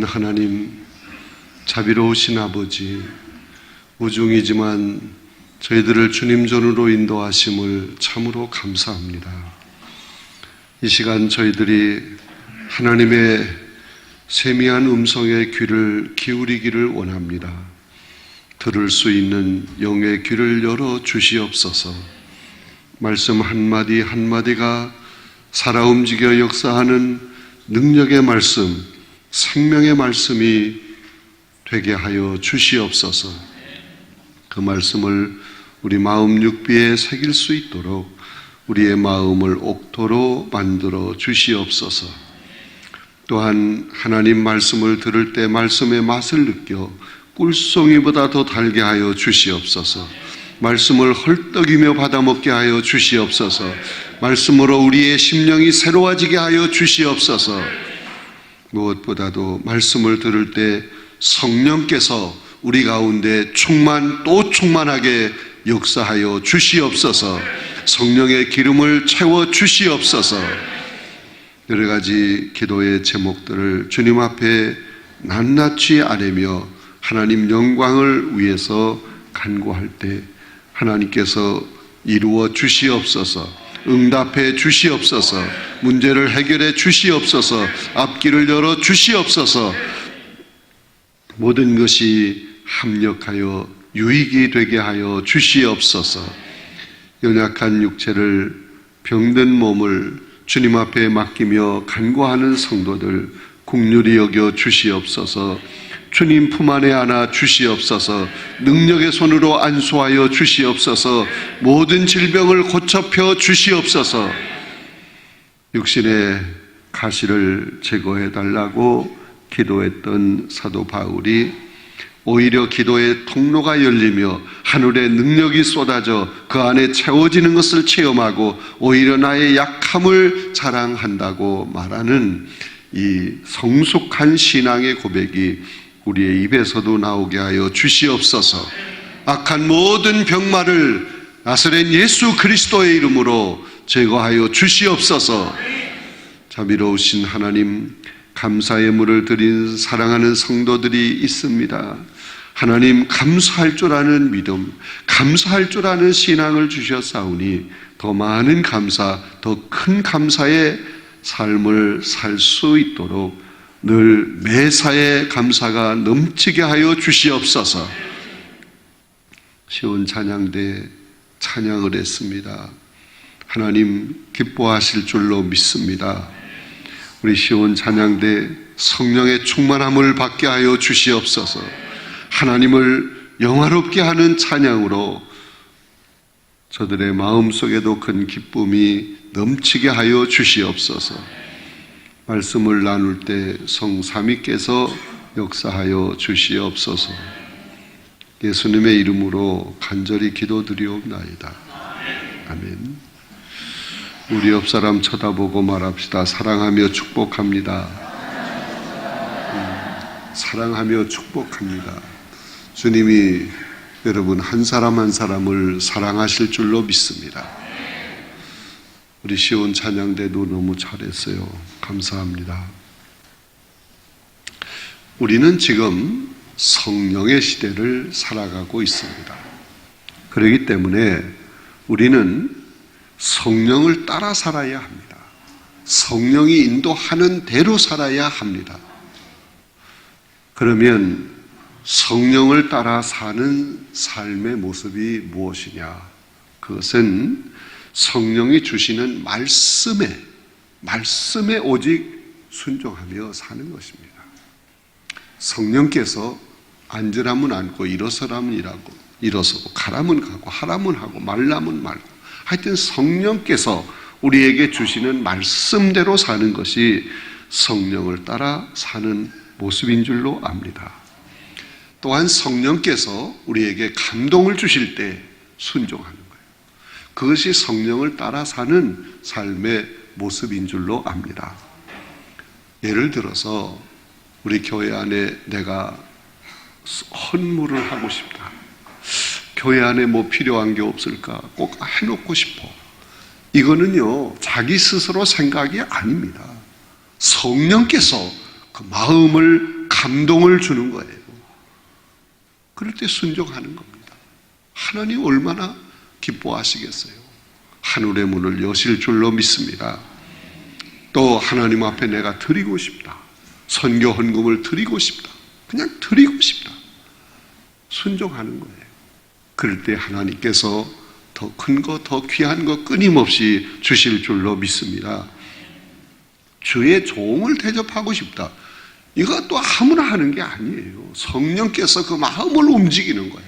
하나님, 자비로우신 아버지, 우중이지만 저희들을 주님 전으로 인도하심을 참으로 감사합니다. 이 시간 저희들이 하나님의 세미한 음성의 귀를 기울이기를 원합니다. 들을 수 있는 영의 귀를 열어 주시옵소서. 말씀 한마디 한마디가 살아 움직여 역사하는 능력의 말씀, 생명의 말씀이 되게 하여 주시옵소서. 그 말씀을 우리 마음 육비에 새길 수 있도록 우리의 마음을 옥토로 만들어 주시옵소서. 또한 하나님 말씀을 들을 때 말씀의 맛을 느껴 꿀송이보다 더 달게 하여 주시옵소서. 말씀을 헐떡이며 받아먹게 하여 주시옵소서. 말씀으로 우리의 심령이 새로워지게 하여 주시옵소서. 무엇보다도 말씀을 들을 때 성령께서 우리 가운데 또 충만하게 역사하여 주시옵소서. 성령의 기름을 채워 주시옵소서. 여러 가지 기도의 제목들을 주님 앞에 낱낱이 아뢰며 하나님 영광을 위해서 간구할 때 하나님께서 이루어 주시옵소서. 응답해 주시옵소서. 문제를 해결해 주시옵소서. 앞길을 열어 주시옵소서. 모든 것이 합력하여 유익이 되게 하여 주시옵소서. 연약한 육체를, 병든 몸을 주님 앞에 맡기며 간구하는 성도들 긍휼히 여겨 주시옵소서. 주님 품 안에 안아 주시옵소서. 능력의 손으로 안수하여 주시옵소서. 모든 질병을 고쳐 펴 주시옵소서. 육신의 가시를 제거해 달라고 기도했던 사도 바울이 오히려 기도의 통로가 열리며 하늘의 능력이 쏟아져 그 안에 채워지는 것을 체험하고 오히려 나의 약함을 자랑한다고 말하는 이 성숙한 신앙의 고백이 우리의 입에서도 나오게 하여 주시옵소서. 악한 모든 병마를 나사렛 예수 그리스도의 이름으로 제거하여 주시옵소서. 자비로우신 하나님, 감사의 물을 드린 사랑하는 성도들이 있습니다. 하나님, 감사할 줄 아는 믿음, 감사할 줄 아는 신앙을 주셨사오니 더 많은 감사, 더 큰 감사의 삶을 살 수 있도록 늘 매사에 감사가 넘치게 하여 주시옵소서. 시온 찬양대 찬양을 했습니다. 하나님 기뻐하실 줄로 믿습니다. 우리 시온 찬양대 성령의 충만함을 받게 하여 주시옵소서. 하나님을 영화롭게 하는 찬양으로 저들의 마음속에도 큰 기쁨이 넘치게 하여 주시옵소서. 말씀을 나눌 때 성삼위께서 역사하여 주시옵소서. 예수님의 이름으로 간절히 기도드리옵나이다. 아멘. 우리 옆 사람 쳐다보고 말합시다. 사랑하며 축복합니다. 사랑하며 축복합니다. 주님이 여러분 한 사람 한 사람을 사랑하실 줄로 믿습니다. 우리 시온 찬양대도 너무 잘했어요. 감사합니다. 우리는 지금 성령의 시대를 살아가고 있습니다. 그렇기 때문에 우리는 성령을 따라 살아야 합니다. 성령이 인도하는 대로 살아야 합니다. 그러면 성령을 따라 사는 삶의 모습이 무엇이냐? 그것은 성령이 주시는 말씀에 오직 순종하며 사는 것입니다. 성령께서 앉으라면 앉고 일어서라면 일하고 일어서고 가라면 가고 하라면 하고 말라면 말고 하여튼 성령께서 우리에게 주시는 말씀대로 사는 것이 성령을 따라 사는 모습인 줄로 압니다. 또한 성령께서 우리에게 감동을 주실 때 순종하는 거예요. 그것이 성령을 따라 사는 삶의 모습인 줄로 압니다. 예를 들어서 우리 교회 안에 내가 헌물을 하고 싶다. 교회 안에 뭐 필요한 게 없을까? 꼭 해놓고 싶어. 이거는요, 자기 스스로 생각이 아닙니다. 성령께서 그 그 마음을 감동을 주는 거예요. 그럴 때 순종하는 겁니다. 하나님 얼마나 기뻐하시겠어요. 하늘의 문을 여실 줄로 믿습니다. 또 하나님 앞에 내가 드리고 싶다. 선교 헌금을 드리고 싶다. 그냥 드리고 싶다. 순종하는 거예요. 그럴 때 하나님께서 더 큰 거, 더 귀한 거 끊임없이 주실 줄로 믿습니다. 주의 종을 대접하고 싶다. 이것도 아무나 하는 게 아니에요. 성령께서 그 마음을 움직이는 거야.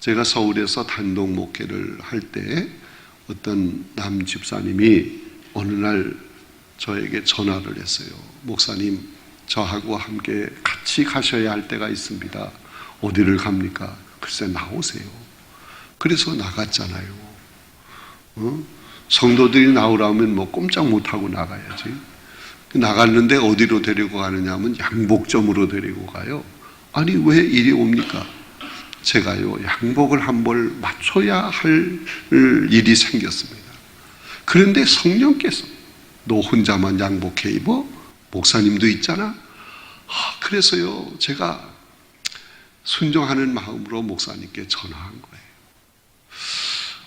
제가 서울에서 단독 목회를 할 때 어떤 남 집사님이 어느 날 저에게 전화를 했어요. 목사님, 저하고 함께 같이 가셔야 할 때가 있습니다. 어디를 갑니까? 글쎄, 나오세요. 그래서 나갔잖아요. 성도들이 나오라면 뭐 꼼짝 못하고 나가야지. 나갔는데 어디로 데리고 가느냐면 양복점으로 데리고 가요. 아니, 왜 이리 옵니까? 제가요, 양복을 한 벌 맞춰야 할 일이 생겼습니다. 그런데 성령께서 너 혼자만 양복해 입어? 목사님도 있잖아? 그래서요, 제가 순종하는 마음으로 목사님께 전화한 거예요.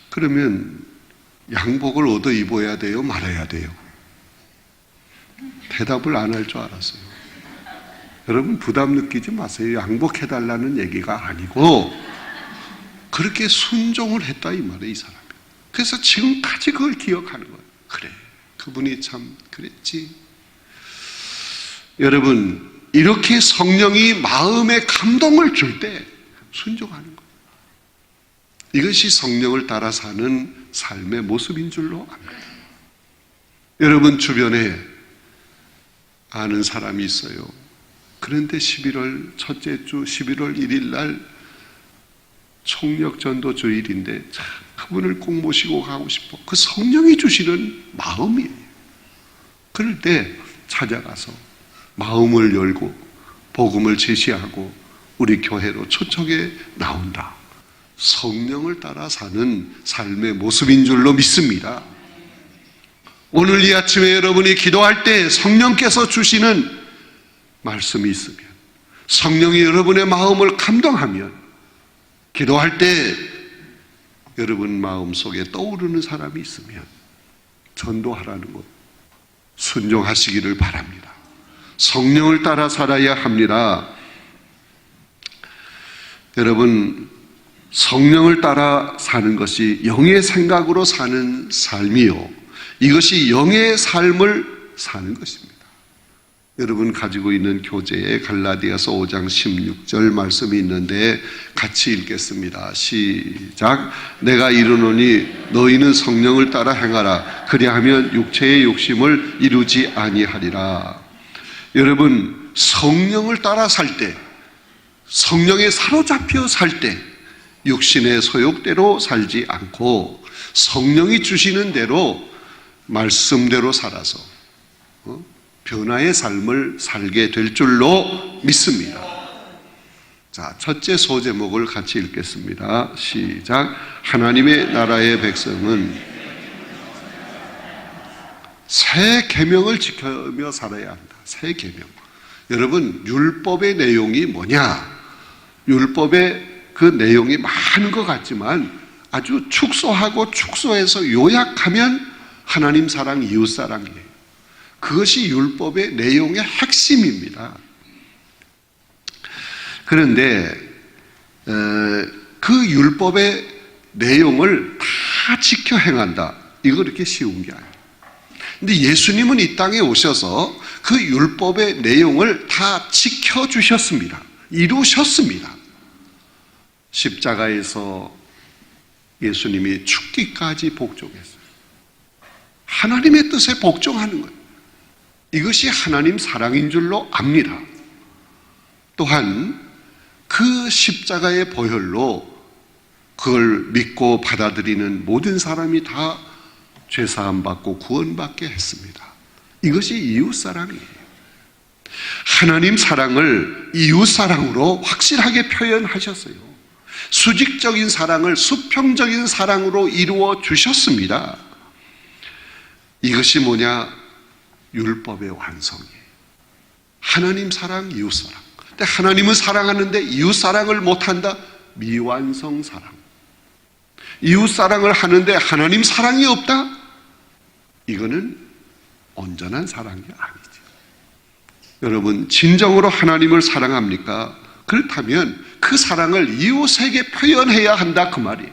그러면 양복을 얻어 입어야 돼요? 말아야 돼요? 대답을 안 할 줄 알았어요. 여러분 부담 느끼지 마세요. 양복해달라는 얘기가 아니고 그렇게 순종을 했다 이 말이에요, 이 사람이. 그래서 지금까지 그걸 기억하는 거예요. 그래, 그분이 참 그랬지. 여러분, 이렇게 성령이 마음에 감동을 줄 때 순종하는 거예요. 이것이 성령을 따라 사는 삶의 모습인 줄로 압니다. 여러분 주변에 아는 사람이 있어요. 그런데 11월 첫째 주 11월 1일 날 총력전도 주일인데 참 그분을 꼭 모시고 가고 싶어. 그 성령이 주시는 마음이에요. 그럴 때 찾아가서 마음을 열고 복음을 제시하고 우리 교회로 초청해 나온다. 성령을 따라 사는 삶의 모습인 줄로 믿습니다. 오늘 이 아침에 여러분이 기도할 때 성령께서 주시는 말씀이 있으면, 성령이 여러분의 마음을 감동하면, 기도할 때 여러분 마음속에 떠오르는 사람이 있으면 전도하라는 것 순종하시기를 바랍니다. 성령을 따라 살아야 합니다. 여러분, 성령을 따라 사는 것이 영의 생각으로 사는 삶이요, 이것이 영의 삶을 사는 것입니다. 여러분 가지고 있는 교재에 갈라디아서 5장 16절 말씀이 있는데 같이 읽겠습니다. 시작. 내가 이르노니 너희는 성령을 따라 행하라. 그리하면 육체의 욕심을 이루지 아니하리라. 여러분, 성령을 따라 살 때, 성령에 사로잡혀 살 때 육신의 소욕대로 살지 않고 성령이 주시는 대로 말씀대로 살아서 변화의 삶을 살게 될 줄로 믿습니다. 자, 첫째 소제목을 같이 읽겠습니다. 시작. 하나님의 나라의 백성은 새 계명을 지키며 살아야 한다. 새 계명. 여러분, 율법의 내용이 뭐냐? 율법의 그 내용이 많은 것 같지만 아주 축소하고 축소해서 요약하면 하나님 사랑, 이웃 사랑이에요. 그것이 율법의 내용의 핵심입니다. 그런데 그 율법의 내용을 다 지켜 행한다, 이거 그렇게 쉬운 게 아니에요. 근데 예수님은 이 땅에 오셔서 그 율법의 내용을 다 지켜주셨습니다. 이루셨습니다. 십자가에서 예수님이 죽기까지 복종했어요. 하나님의 뜻에 복종하는 거예요. 이것이 하나님 사랑인 줄로 압니다. 또한 그 십자가의 보혈로 그걸 믿고 받아들이는 모든 사람이 다 죄사함 받고 구원받게 했습니다. 이것이 이웃사랑이에요. 하나님 사랑을 이웃사랑으로 확실하게 표현하셨어요. 수직적인 사랑을 수평적인 사랑으로 이루어 주셨습니다. 이것이 뭐냐? 율법의 완성이에요. 하나님 사랑, 이웃 사랑. 근데 하나님은 사랑하는데 이웃 사랑을 못한다? 미완성 사랑. 이웃 사랑을 하는데 하나님 사랑이 없다? 이거는 온전한 사랑이 아니죠. 여러분, 진정으로 하나님을 사랑합니까? 그렇다면 그 사랑을 이웃에게 표현해야 한다, 그 말이에요.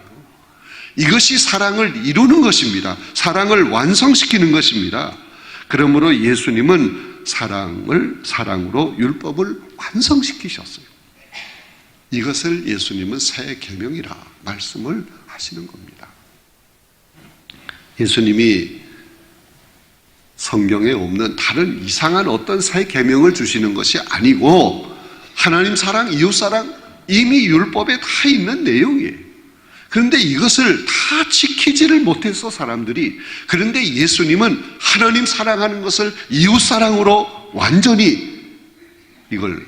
이것이 사랑을 이루는 것입니다. 사랑을 완성시키는 것입니다. 그러므로 예수님은 사랑으로 율법을 완성시키셨어요. 이것을 예수님은 새 계명이라 말씀을 하시는 겁니다. 예수님이 성경에 없는 다른 이상한 어떤 새 계명을 주시는 것이 아니고 하나님 사랑, 이웃 사랑 이미 율법에 다 있는 내용이에요. 그런데 이것을 다 지키지를 못해서 사람들이, 그런데 예수님은 하나님 사랑하는 것을 이웃 사랑으로 완전히 이걸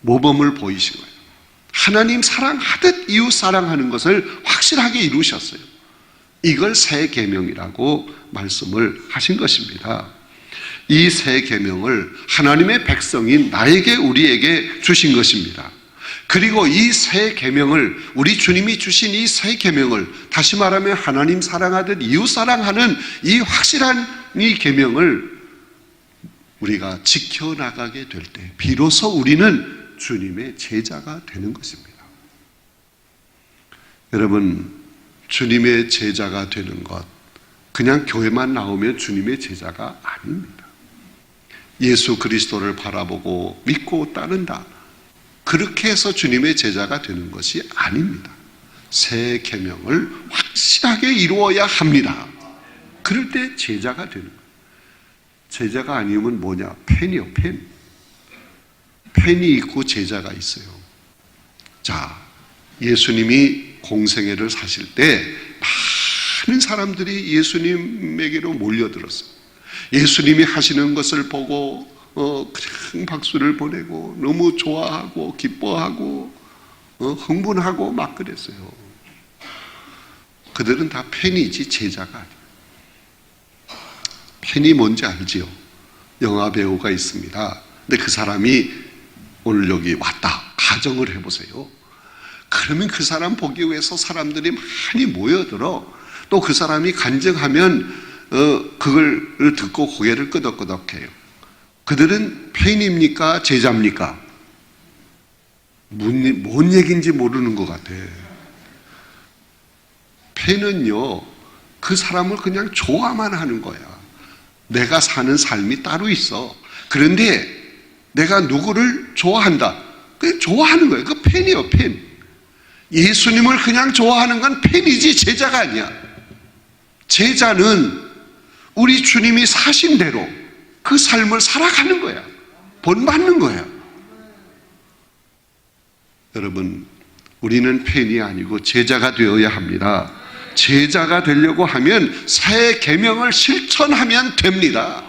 모범을 보이신 거예요. 하나님 사랑하듯 이웃 사랑하는 것을 확실하게 이루셨어요. 이걸 새 계명이라고 말씀을 하신 것입니다. 이 새 계명을 하나님의 백성인 나에게, 우리에게 주신 것입니다. 그리고 이 새 계명을, 우리 주님이 주신 이 새 계명을, 다시 말하면 하나님 사랑하듯 이웃 사랑하는 이 확실한 이 계명을 우리가 지켜나가게 될 때 비로소 우리는 주님의 제자가 되는 것입니다. 여러분, 주님의 제자가 되는 것, 그냥 교회만 나오면 주님의 제자가 아닙니다. 예수 그리스도를 바라보고 믿고 따른다, 그렇게 해서 주님의 제자가 되는 것이 아닙니다. 새 계명을 확실하게 이루어야 합니다. 그럴 때 제자가 되는 거예요. 제자가 아니면 뭐냐? 펜이요, 펜. 펜이 있고 제자가 있어요. 자, 예수님이 공생애를 사실 때 많은 사람들이 예수님에게로 몰려들었어요. 예수님이 하시는 것을 보고 그냥 박수를 보내고 너무 좋아하고 기뻐하고 흥분하고 막 그랬어요. 그들은 다 팬이지 제자가 아니에요. 팬이 뭔지 알지요? 영화 배우가 있습니다. 근데 그 사람이 오늘 여기 왔다, 가정을 해보세요. 그러면 그 사람 보기 위해서 사람들이 많이 모여들어. 또 그 사람이 간증하면 그걸 듣고 고개를 끄덕끄덕해요. 그들은 팬입니까? 제자입니까? 뭔 얘기인지 모르는 것 같아. 팬은요, 그 사람을 그냥 좋아만 하는 거야. 내가 사는 삶이 따로 있어. 그런데 내가 누구를 좋아한다, 그냥 좋아하는 거예요. 그 팬이에요, 팬. 예수님을 그냥 좋아하는 건 팬이지 제자가 아니야. 제자는 우리 주님이 사신 대로 그 삶을 살아가는 거야. 본받는 거야. 여러분, 우리는 팬이 아니고 제자가 되어야 합니다. 제자가 되려고 하면 새 계명을 실천하면 됩니다.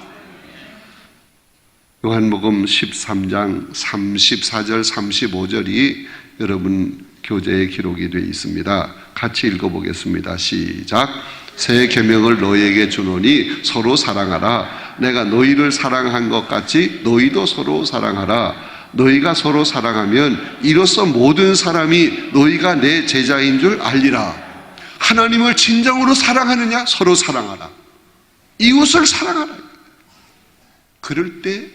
요한복음 13장 34절 35절이 여러분 교재에 기록이 되어 있습니다. 같이 읽어보겠습니다. 시작. 새 계명을 너희에게 주노니 서로 사랑하라. 내가 너희를 사랑한 것 같이 너희도 서로 사랑하라. 너희가 서로 사랑하면 이로써 모든 사람이 너희가 내 제자인 줄 알리라. 하나님을 진정으로 사랑하느냐? 서로 사랑하라. 이웃을 사랑하라. 그럴 때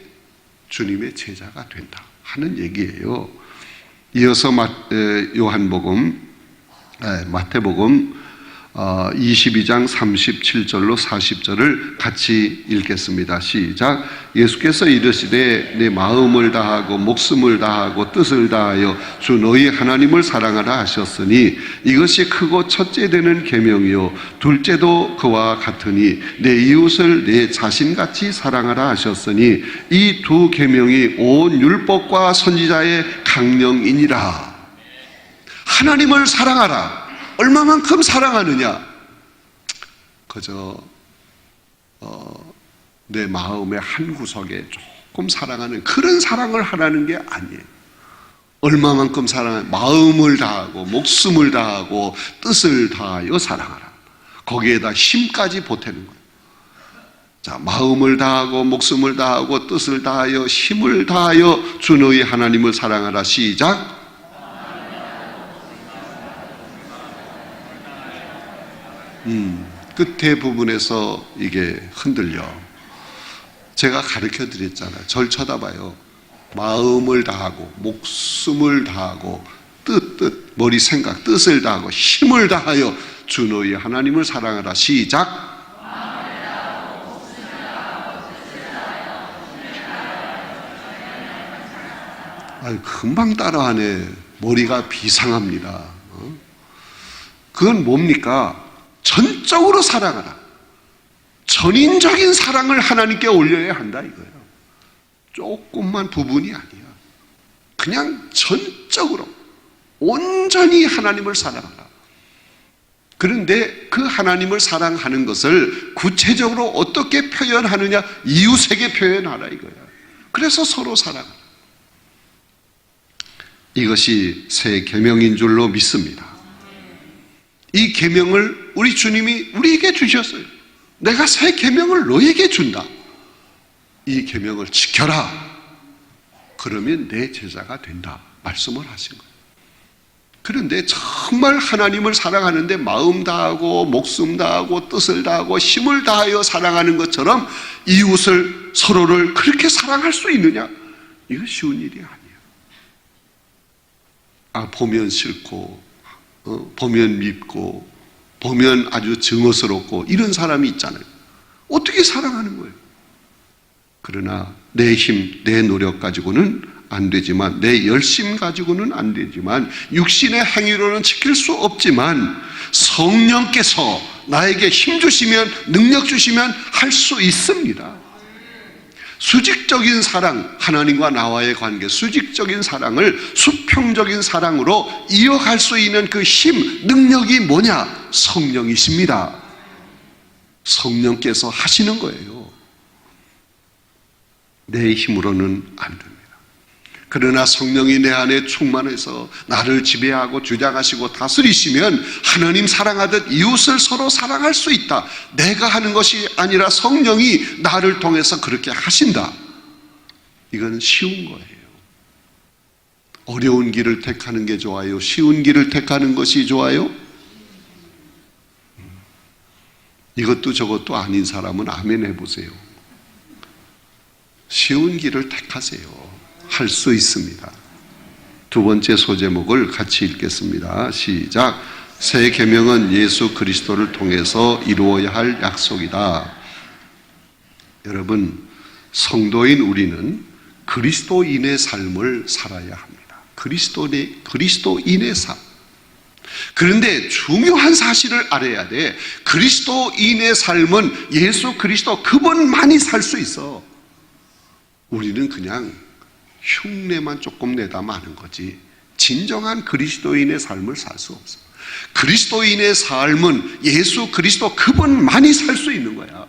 주님의 제자가 된다 하는 얘기예요. 이어서 마태복음 22장 37절로 40절을 같이 읽겠습니다. 시작. 예수께서 이르시되 내 마음을 다하고 목숨을 다하고 뜻을 다하여 주 너희 하나님을 사랑하라 하셨으니 이것이 크고 첫째 되는 계명이요 둘째도 그와 같으니 내 이웃을 내 자신같이 사랑하라 하셨으니 이 두 계명이 온 율법과 선지자의 강령이니라. 하나님을 사랑하라. 얼마만큼 사랑하느냐? 그저 내 마음의 한 구석에 조금 사랑하는 그런 사랑을 하라는 게 아니에요. 얼마만큼 사랑하냐? 마음을 다하고 목숨을 다하고 뜻을 다하여 사랑하라. 거기에다 힘까지 보태는 거예요. 자, 마음을 다하고 목숨을 다하고 뜻을 다하여 힘을 다하여 주 너희 하나님을 사랑하라. 시작. 끝에 부분에서 이게 흔들려. 제가 가르쳐 드렸잖아요. 절 쳐다봐요. 마음을 다하고 목숨을 다하고 뜻, 머리 생각, 뜻을 다하고 힘을 다하여 주 너희 하나님을 사랑하라. 시작. 금방 따라하네. 머리가 비상합니다. 그건 뭡니까? 전적으로 사랑하라. 전인적인 사랑을 하나님께 올려야 한다 이거예요. 조금만 부분이 아니야. 그냥 전적으로 온전히 하나님을 사랑하라. 그런데 그 하나님을 사랑하는 것을 구체적으로 어떻게 표현하느냐? 이웃에게 표현하라 이거야. 그래서 서로 사랑하라. 이것이 새 계명인 줄로 믿습니다. 이 계명을 우리 주님이 우리에게 주셨어요. 내가 새 계명을 너에게 준다. 이 계명을 지켜라. 그러면 내 제자가 된다. 말씀을 하신 거예요. 그런데 정말 하나님을 사랑하는데 마음 다하고 목숨 다하고 뜻을 다하고 힘을 다하여 사랑하는 것처럼 이웃을 서로를 그렇게 사랑할 수 있느냐? 이거 쉬운 일이 아니에요. 보면 싫고 보면 밉고 보면 아주 증오스럽고 이런 사람이 있잖아요. 어떻게 사랑하는 거예요? 그러나 내 힘, 내 노력 가지고는 안 되지만, 내 열심 가지고는 안 되지만, 육신의 행위로는 지킬 수 없지만 성령께서 나에게 힘 주시면, 능력 주시면 할 수 있습니다. 수직적인 사랑, 하나님과 나와의 관계, 수직적인 사랑을 수평적인 사랑으로 이어갈 수 있는 그 힘, 능력이 뭐냐? 성령이십니다. 성령께서 하시는 거예요. 내 힘으로는 안 됩니다. 그러나 성령이 내 안에 충만해서 나를 지배하고 주장하시고 다스리시면 하나님 사랑하듯 이웃을 서로 사랑할 수 있다. 내가 하는 것이 아니라 성령이 나를 통해서 그렇게 하신다. 이건 쉬운 거예요. 어려운 길을 택하는 게 좋아요? 쉬운 길을 택하는 것이 좋아요? 이것도 저것도 아닌 사람은 아멘 해보세요. 쉬운 길을 택하세요. 할 수 있습니다. 두 번째 소제목을 같이 읽겠습니다. 시작. 새 계명은 예수 그리스도를 통해서 이루어야 할 약속이다. 여러분, 성도인 우리는 그리스도인의 삶을 살아야 합니다. 그리스도인의 삶. 그런데 중요한 사실을 알아야 돼. 그리스도인의 삶은 예수 그리스도 그분만이 살 수 있어. 우리는 그냥 흉내만 조금 내다 마는 거지 진정한 그리스도인의 삶을 살 수 없어. 그리스도인의 삶은 예수 그리스도 그분만이 살 수 있는 거야.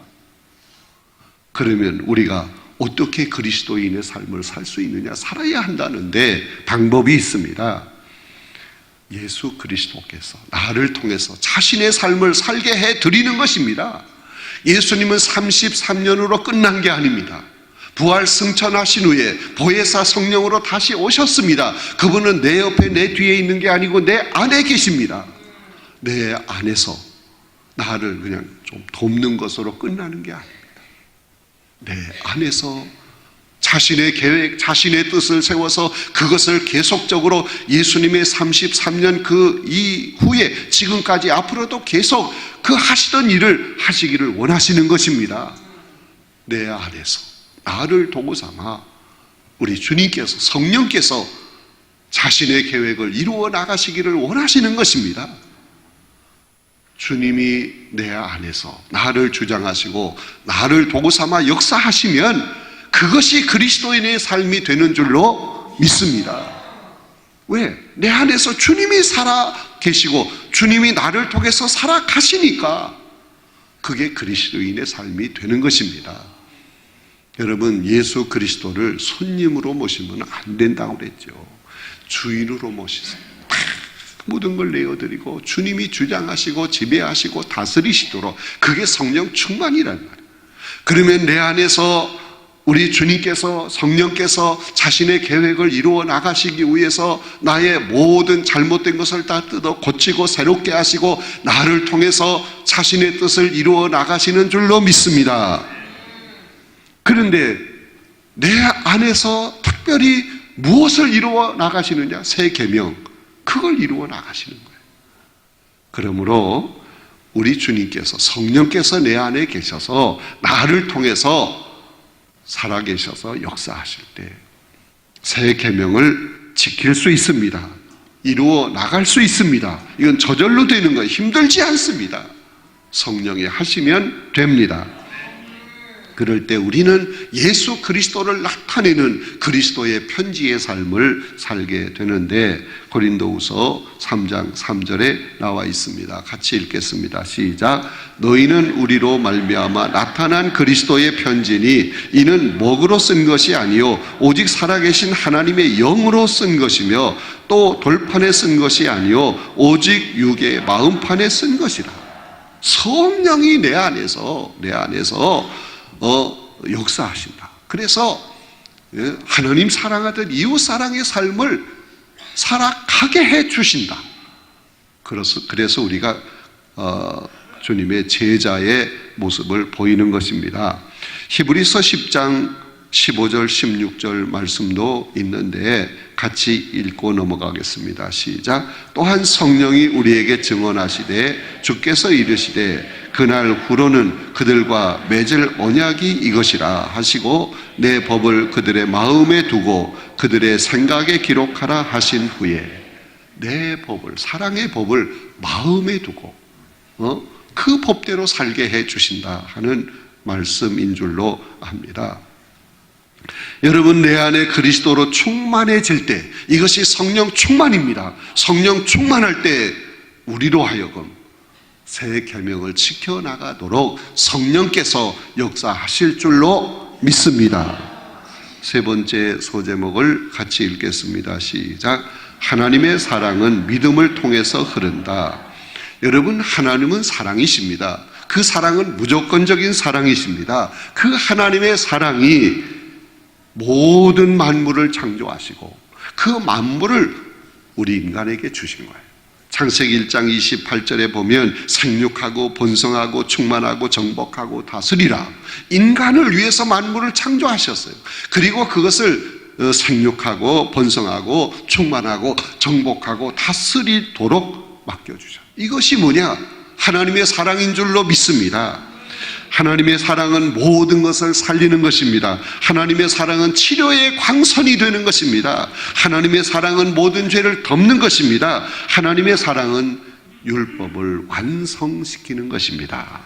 그러면 우리가 어떻게 그리스도인의 삶을 살 수 있느냐? 살아야 한다는데 방법이 있습니다. 예수 그리스도께서 나를 통해서 자신의 삶을 살게 해드리는 것입니다. 예수님은 33년으로 끝난 게 아닙니다. 부활 승천하신 후에 보혜사 성령으로 다시 오셨습니다. 그분은 내 옆에 내 뒤에 있는 게 아니고 내 안에 계십니다. 내 안에서 나를 그냥 좀 돕는 것으로 끝나는 게 아닙니다. 내 안에서 자신의 계획, 자신의 뜻을 세워서 그것을 계속적으로 예수님의 33년 그 이후에 지금까지 앞으로도 계속 그 하시던 일을 하시기를 원하시는 것입니다. 내 안에서 나를 도구 삼아 우리 주님께서, 성령께서 자신의 계획을 이루어 나가시기를 원하시는 것입니다. 주님이 내 안에서 나를 주장하시고 나를 도구 삼아 역사하시면 그것이 그리스도인의 삶이 되는 줄로 믿습니다. 왜? 내 안에서 주님이 살아 계시고 주님이 나를 통해서 살아가시니까 그게 그리스도인의 삶이 되는 것입니다. 여러분, 예수 그리스도를 손님으로 모시면 안 된다고 그랬죠. 주인으로 모시세요. 모든 걸 내어드리고 주님이 주장하시고 지배하시고 다스리시도록, 그게 성령 충만이란 말이에요. 그러면 내 안에서 우리 주님께서, 성령께서 자신의 계획을 이루어 나가시기 위해서 나의 모든 잘못된 것을 다 뜯어 고치고 새롭게 하시고 나를 통해서 자신의 뜻을 이루어 나가시는 줄로 믿습니다. 그런데 내 안에서 특별히 무엇을 이루어 나가시느냐? 새 계명, 그걸 이루어 나가시는 거예요. 그러므로 우리 주님께서, 성령께서 내 안에 계셔서 나를 통해서 살아계셔서 역사하실 때 새 계명을 지킬 수 있습니다. 이루어 나갈 수 있습니다. 이건 저절로 되는 거예요. 힘들지 않습니다. 성령이 하시면 됩니다. 그럴 때 우리는 예수 그리스도를 나타내는 그리스도의 편지의 삶을 살게 되는데, 고린도후서 3장 3절에 나와 있습니다. 같이 읽겠습니다. 시작. 너희는 우리로 말미암아 나타난 그리스도의 편지니 이는 목으로 쓴 것이 아니요 오직 살아계신 하나님의 영으로 쓴 것이며 또 돌판에 쓴 것이 아니요 오직 육의 마음판에 쓴 것이라. 성령이 내 안에서 역사하신다. 그래서 하나님 사랑하듯 이웃 사랑의 삶을 살아가게 해 주신다. 그래서 우리가 주님의 제자의 모습을 보이는 것입니다. 히브리서 10장 15절 16절 말씀도 있는데 같이 읽고 넘어가겠습니다. 시작. 또한 성령이 우리에게 증언하시되 주께서 이르시되 그날 후로는 그들과 맺을 언약이 이것이라 하시고 내 법을 그들의 마음에 두고 그들의 생각에 기록하라 하신 후에 내 법을, 사랑의 법을 마음에 두고 그 법대로 살게 해 주신다 하는 말씀인 줄로 압니다. 여러분, 내 안에 그리스도로 충만해질 때, 이것이 성령 충만입니다. 성령 충만할 때 우리로 하여금 새 계명을 지켜나가도록 성령께서 역사하실 줄로 믿습니다. 세 번째 소제목을 같이 읽겠습니다. 시작. 하나님의 사랑은 믿음을 통해서 흐른다. 여러분, 하나님은 사랑이십니다. 그 사랑은 무조건적인 사랑이십니다. 그 하나님의 사랑이 모든 만물을 창조하시고 그 만물을 우리 인간에게 주신 거예요. 창세기 1장 28절에 보면 생육하고 번성하고 충만하고 정복하고 다스리라. 인간을 위해서 만물을 창조하셨어요. 그리고 그것을 생육하고 번성하고 충만하고 정복하고 다스리도록 맡겨주죠. 이것이 뭐냐? 하나님의 사랑인 줄로 믿습니다. 하나님의 사랑은 모든 것을 살리는 것입니다. 하나님의 사랑은 치료의 광선이 되는 것입니다. 하나님의 사랑은 모든 죄를 덮는 것입니다. 하나님의 사랑은 율법을 완성시키는 것입니다.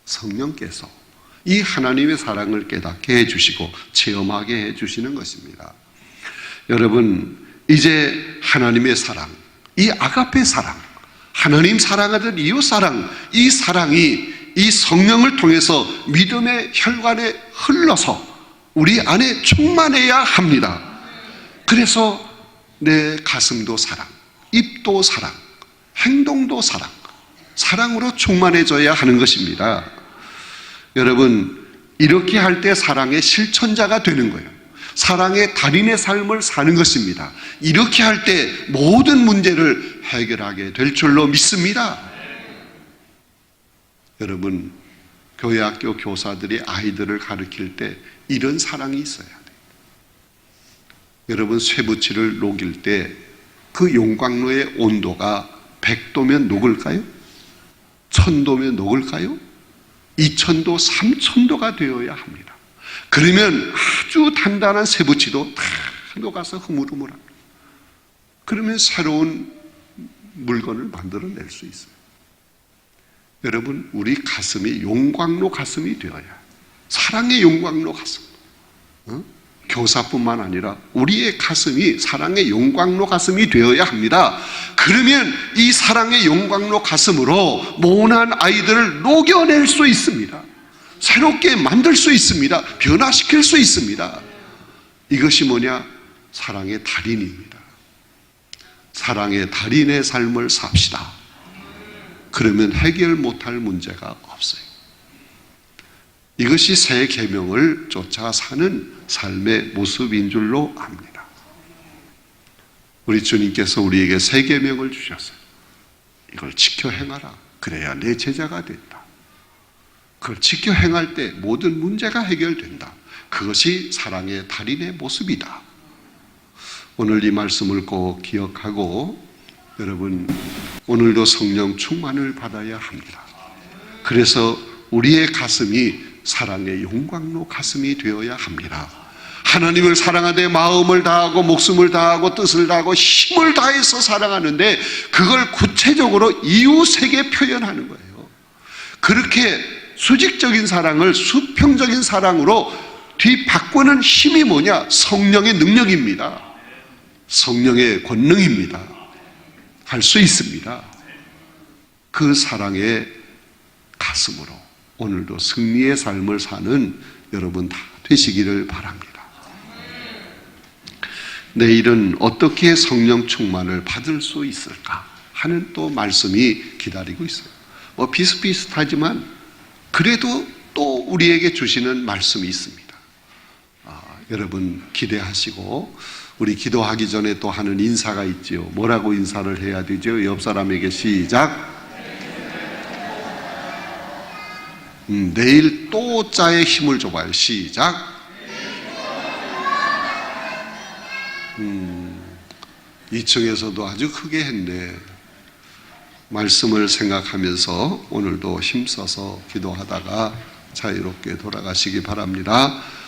성령께서 이 하나님의 사랑을 깨닫게 해주시고 체험하게 해주시는 것입니다. 여러분, 이제 하나님의 사랑, 이 아가페 사랑, 하나님 사랑하듯 이웃 사랑, 이 사랑이 이 성령을 통해서 믿음의 혈관에 흘러서 우리 안에 충만해야 합니다. 그래서 내 가슴도 사랑, 입도 사랑, 행동도 사랑, 사랑으로 충만해져야 하는 것입니다. 여러분, 이렇게 할 때 사랑의 실천자가 되는 거예요. 사랑의 달인의 삶을 사는 것입니다. 이렇게 할 때 모든 문제를 해결하게 될 줄로 믿습니다. 여러분, 교회학교 교사들이 아이들을 가르칠 때 이런 사랑이 있어야 돼요. 여러분, 쇠붙이를 녹일 때 그 용광로의 온도가 100도면 녹을까요? 1000도면 녹을까요? 2000도, 3000도가 되어야 합니다. 그러면 아주 단단한 쇠붙이도 다 녹아서 흐물흐물합니다. 그러면 새로운 물건을 만들어낼 수 있어요. 여러분, 우리 가슴이 용광로 가슴이 되어야, 사랑의 용광로 가슴, 교사뿐만 아니라 우리의 가슴이 사랑의 용광로 가슴이 되어야 합니다. 그러면 이 사랑의 용광로 가슴으로 모난 아이들을 녹여낼 수 있습니다. 새롭게 만들 수 있습니다. 변화시킬 수 있습니다. 이것이 뭐냐? 사랑의 달인입니다. 사랑의 달인의 삶을 삽시다. 그러면 해결 못할 문제가 없어요. 이것이 새 계명을 쫓아 사는 삶의 모습인 줄로 압니다. 우리 주님께서 우리에게 새 계명을 주셨어요. 이걸 지켜 행하라. 그래야 내 제자가 된다. 그걸 지켜 행할 때 모든 문제가 해결된다. 그것이 사랑의 달인의 모습이다. 오늘 이 말씀을 꼭 기억하고 여러분 오늘도 성령 충만을 받아야 합니다. 그래서 우리의 가슴이 사랑의 용광로 가슴이 되어야 합니다. 하나님을 사랑하되 마음을 다하고 목숨을 다하고 뜻을 다하고 힘을 다해서 사랑하는데 그걸 구체적으로 이웃에게 표현하는 거예요. 그렇게 수직적인 사랑을 수평적인 사랑으로 뒤바꾸는 힘이 뭐냐? 성령의 능력입니다. 성령의 권능입니다. 할 수 있습니다. 그 사랑의 가슴으로 오늘도 승리의 삶을 사는 여러분 다 되시기를 바랍니다. 내일은 어떻게 성령 충만을 받을 수 있을까 하는 또 말씀이 기다리고 있어요. 비슷비슷하지만 그래도 또 우리에게 주시는 말씀이 있습니다. 여러분 기대하시고 우리 기도하기 전에 또 하는 인사가 있지요. 뭐라고 인사를 해야 되죠? 옆 사람에게 시작. 내일 또 자에 힘을 줘봐요. 시작. 2층에서도 아주 크게 했네. 말씀을 생각하면서 오늘도 힘써서 기도하다가 자유롭게 돌아가시기 바랍니다.